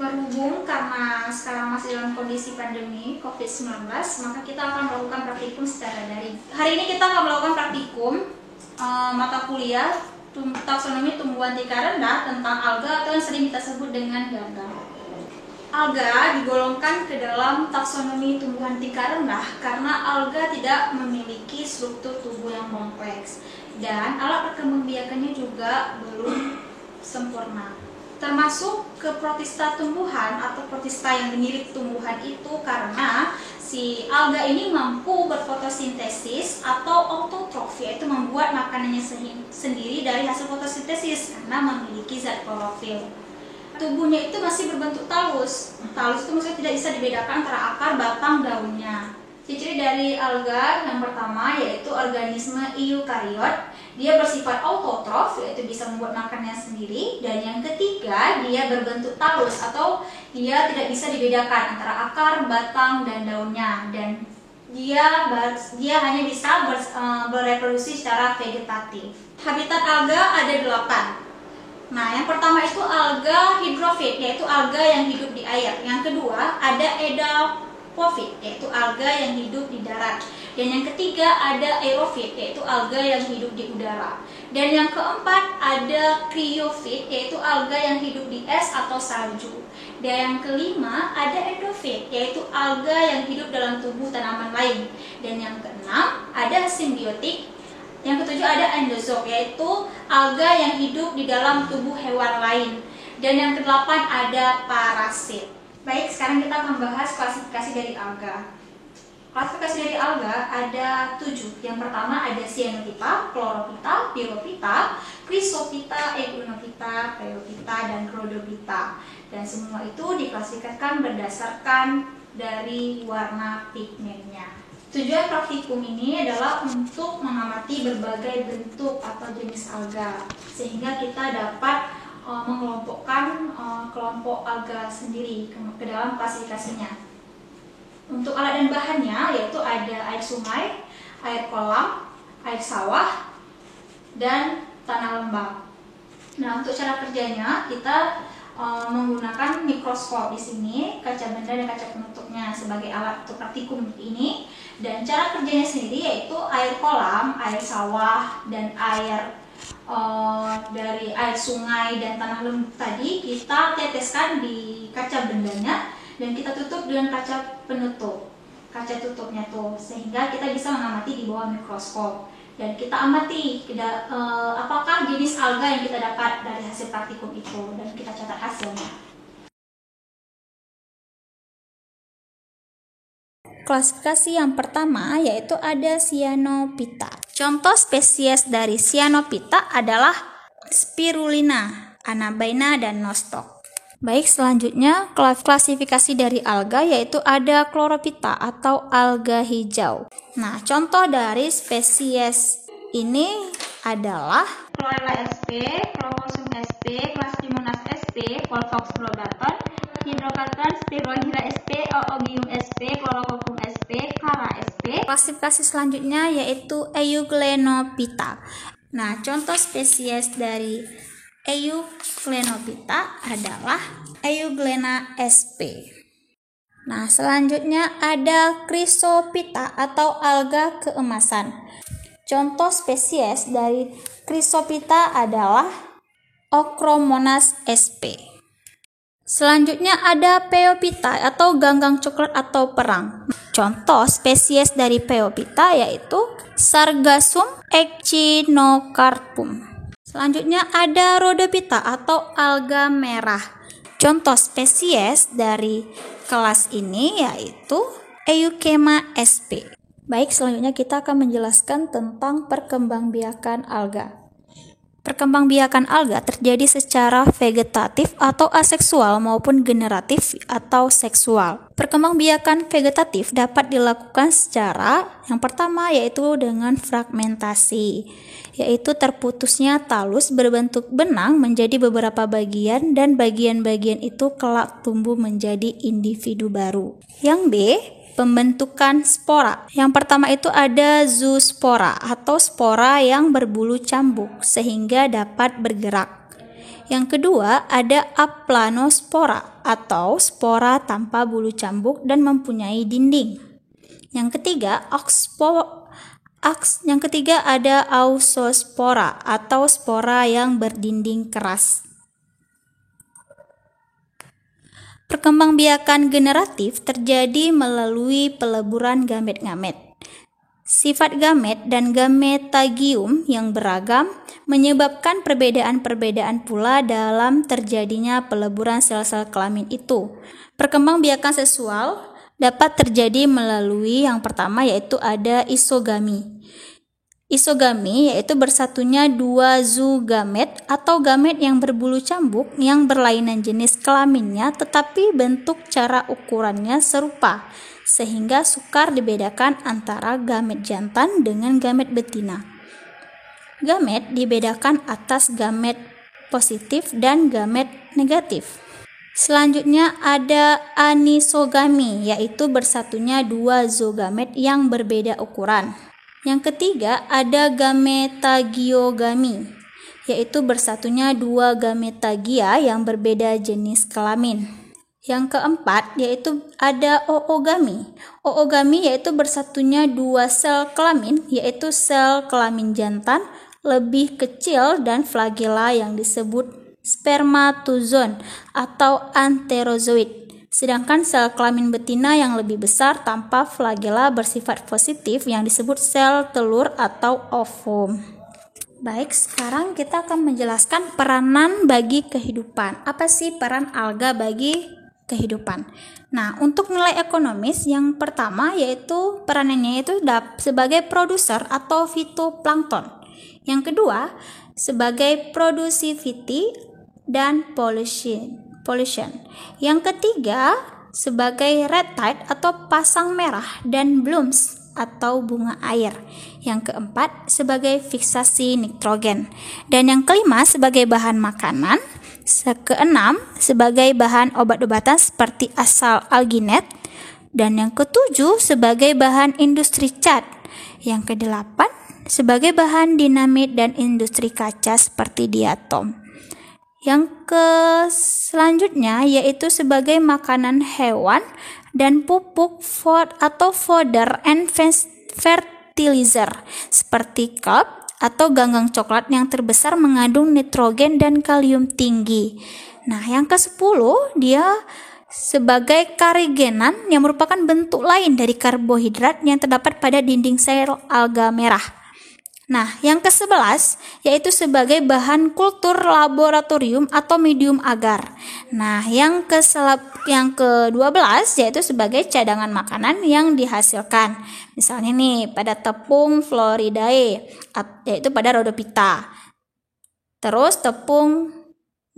Berhubung karena sekarang masih dalam kondisi pandemi COVID-19, maka kita akan melakukan praktikum secara daring. Hari ini kita akan melakukan praktikum mata kuliah taksonomi tumbuhan tingkat rendah tentang alga atau yang sering kita sebut dengan gangga. Alga digolongkan ke dalam taksonomi tumbuhan tingkat rendah karena alga tidak memiliki struktur tubuh yang kompleks dan alat perkembangbiakannya juga belum sempurna. Termasuk ke protista tumbuhan atau protista yang mirip tumbuhan itu karena si alga ini mampu berfotosintesis atau autotrof, yaitu membuat makanannya sendiri dari hasil fotosintesis karena memiliki zat klorofil. Tubuhnya itu masih berbentuk talus. Talus itu maksudnya tidak bisa dibedakan antara akar, batang, daunnya. Ciri dari alga yang pertama yaitu organisme eukariot. Dia bersifat autotrof, yaitu bisa membuat makanannya sendiri. Dan yang ketiga, dia berbentuk talus atau dia tidak bisa dibedakan antara akar, batang, dan daunnya. Dan dia hanya bisa bereproduksi secara vegetatif. Habitat alga ada 8. Nah, yang pertama itu alga hidrofit, yaitu alga yang hidup di air. Yang kedua ada edapofit, yaitu alga yang hidup di darat. Dan yang ketiga ada aerofit, yaitu alga yang hidup di udara. Dan yang keempat ada cryofit, yaitu alga yang hidup di es atau salju. Dan yang kelima ada endofit, yaitu alga yang hidup dalam tubuh tanaman lain. Dan yang keenam ada simbiotik. Yang ketujuh ada endozook, yaitu alga yang hidup di dalam tubuh hewan lain. Dan yang kedelapan ada parasit. Baik, sekarang kita akan bahas klasifikasi dari alga. Klasifikasi dari alga ada 7. Yang pertama ada cyanophyta, chlorophyta, pyrophyta, chrysophyta, equinophyta, phaeophyta, dan rhodophyta. Dan semua itu diklasifikasikan berdasarkan dari warna pigmennya. Tujuan praktikum ini adalah untuk mengamati berbagai bentuk atau jenis alga, sehingga kita dapat mengelompokkan kelompok alga sendiri ke dalam klasifikasinya. Untuk alat dan bahannya yaitu ada air sungai, air kolam, air sawah, dan tanah lembab. Nah, untuk cara kerjanya kita menggunakan mikroskop di sini, kaca benda dan kaca penutupnya sebagai alat untuk praktikum ini. Dan cara kerjanya sendiri yaitu air kolam, air sawah, dan air dari air sungai dan tanah lembab tadi kita teteskan di kaca bendanya dan kita tutup dengan kaca penutup, kaca tutupnya tuh, sehingga kita bisa mengamati di bawah mikroskop dan kita amati apakah jenis alga yang kita dapat dari hasil praktikum itu dan kita catat hasilnya. Klasifikasi yang pertama yaitu ada Cyanophyta. Contoh spesies dari Cyanophyta adalah Spirulina, Anabaena, dan Nostoc. Baik, selanjutnya klasifikasi dari alga yaitu ada Chlorophyta atau alga hijau. Nah, contoh dari spesies ini adalah Chlorella sp, Chlorosum sp, Clastimonus sp, Coltox rhodaton, Hydrocarbon, Spirogyra sp, Oogium sp, Chlorococcum sp, Cara sp. Klasifikasi selanjutnya yaitu Euglenophyta. Nah, contoh spesies dari Euglenophyta adalah Euglena sp. Nah, selanjutnya ada Chrysophyta atau alga keemasan. Contoh spesies dari Chrysophyta adalah Ochromonas sp. Selanjutnya ada Phaeophyta atau ganggang coklat atau perang. Contoh spesies dari Phaeophyta yaitu Sargassum echinocarpum. Selanjutnya ada Rhodophyta atau alga merah. Contoh spesies dari kelas ini yaitu Euchema sp. Baik, selanjutnya kita akan menjelaskan tentang perkembangbiakan alga. Perkembangbiakan alga terjadi secara vegetatif atau aseksual maupun generatif atau seksual. Perkembangbiakan vegetatif dapat dilakukan secara yang pertama yaitu dengan fragmentasi, yaitu terputusnya talus berbentuk benang menjadi beberapa bagian dan bagian-bagian itu kelak tumbuh menjadi individu baru. Yang B, pembentukan spora. Yang pertama itu ada zoospora atau spora yang berbulu cambuk sehingga dapat bergerak. Yang kedua ada aplanospora atau spora tanpa bulu cambuk dan mempunyai dinding. Yang ketiga ada ausospora atau spora yang berdinding keras. Perkembangbiakan generatif terjadi melalui peleburan gamet-gamet. Sifat gamet dan gametagium yang beragam menyebabkan perbedaan-perbedaan pula dalam terjadinya peleburan sel-sel kelamin itu. Perkembangbiakan seksual dapat terjadi melalui yang pertama yaitu ada isogami. Isogami yaitu bersatunya dua zoogamet atau gamet yang berbulu cambuk yang berlainan jenis kelaminnya tetapi bentuk cara ukurannya serupa sehingga sukar dibedakan antara gamet jantan dengan gamet betina. Gamet dibedakan atas gamet positif dan gamet negatif. Selanjutnya ada anisogami yaitu bersatunya dua zoogamet yang berbeda ukuran. Yang ketiga ada gametagiogami, yaitu bersatunya dua gametagia yang berbeda jenis kelamin. Yang keempat yaitu ada oogami. Oogami yaitu bersatunya dua sel kelamin, yaitu sel kelamin jantan lebih kecil dan flagela yang disebut spermatozoon atau anterozoid. Sedangkan sel kelamin betina yang lebih besar tanpa flagela bersifat positif yang disebut sel telur atau ovum. Baik, sekarang kita akan menjelaskan peranan bagi kehidupan. Apa sih peran alga bagi kehidupan? Nah, untuk nilai ekonomis yang pertama yaitu peranannya itu sebagai produser atau fitoplankton. Yang kedua, sebagai productivity dan pollution. Yang ketiga, sebagai red tide atau pasang merah dan blooms atau bunga air. Yang keempat, sebagai fiksasi nitrogen. Dan yang kelima, sebagai bahan makanan. Keenam, sebagai bahan obat-obatan seperti asal alginet. Dan yang ketujuh, sebagai bahan industri cat. Yang kedelapan, sebagai bahan dinamit dan industri kaca seperti diatom. Yang selanjutnya yaitu sebagai makanan hewan dan pupuk atau fodder and fertilizer seperti kelp atau ganggang coklat yang terbesar mengandung nitrogen dan kalium tinggi. Nah, yang ke-10 dia sebagai karigenan yang merupakan bentuk lain dari karbohidrat yang terdapat pada dinding sel alga merah. Nah, yang ke-11 yaitu sebagai bahan kultur laboratorium atau medium agar. Nah, yang ke-12 yaitu sebagai cadangan makanan yang dihasilkan. Misalnya nih, pada tepung Floridae yaitu pada Rhodophyta. Terus tepung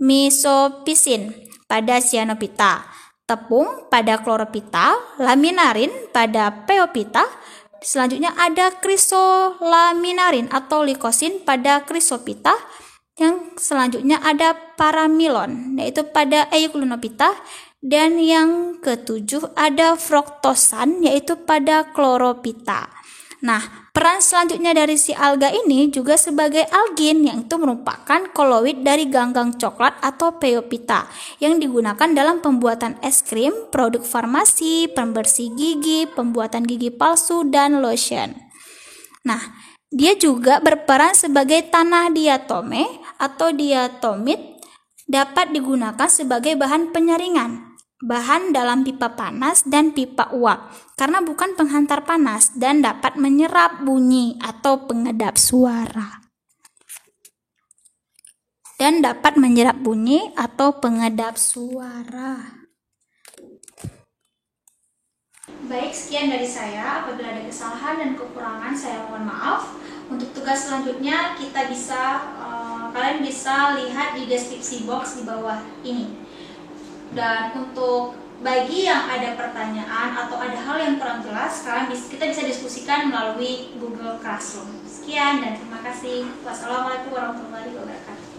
Misophysin pada Cyanophyta. Tepung pada Chlorophyta, laminarin pada Pheophyta. Selanjutnya ada chrysolaminarin atau likosin pada Chrysophyta. Yang selanjutnya ada paramilon yaitu pada Euglonophyta. Dan yang ketujuh ada fruktosan yaitu pada Chlorophyta. Nah, peran selanjutnya dari si alga ini juga sebagai algin yang itu merupakan koloid dari ganggang coklat atau Pheophyta yang digunakan dalam pembuatan es krim, produk farmasi, pembersih gigi, pembuatan gigi palsu, dan lotion. Nah, dia juga berperan sebagai tanah diatome atau diatomit dapat digunakan sebagai bahan penyaringan. Bahan dalam pipa panas dan pipa uap karena bukan penghantar panas dan dapat menyerap bunyi atau pengedap suara. Baik, sekian dari saya. Apabila ada kesalahan dan kekurangan, saya mohon maaf. Untuk tugas selanjutnya kita kalian bisa lihat di deskripsi box di bawah ini. Dan untuk bagi yang ada pertanyaan atau ada hal yang kurang jelas, kita bisa diskusikan melalui Google Classroom. Sekian dan terima kasih. Wassalamualaikum warahmatullahi wabarakatuh.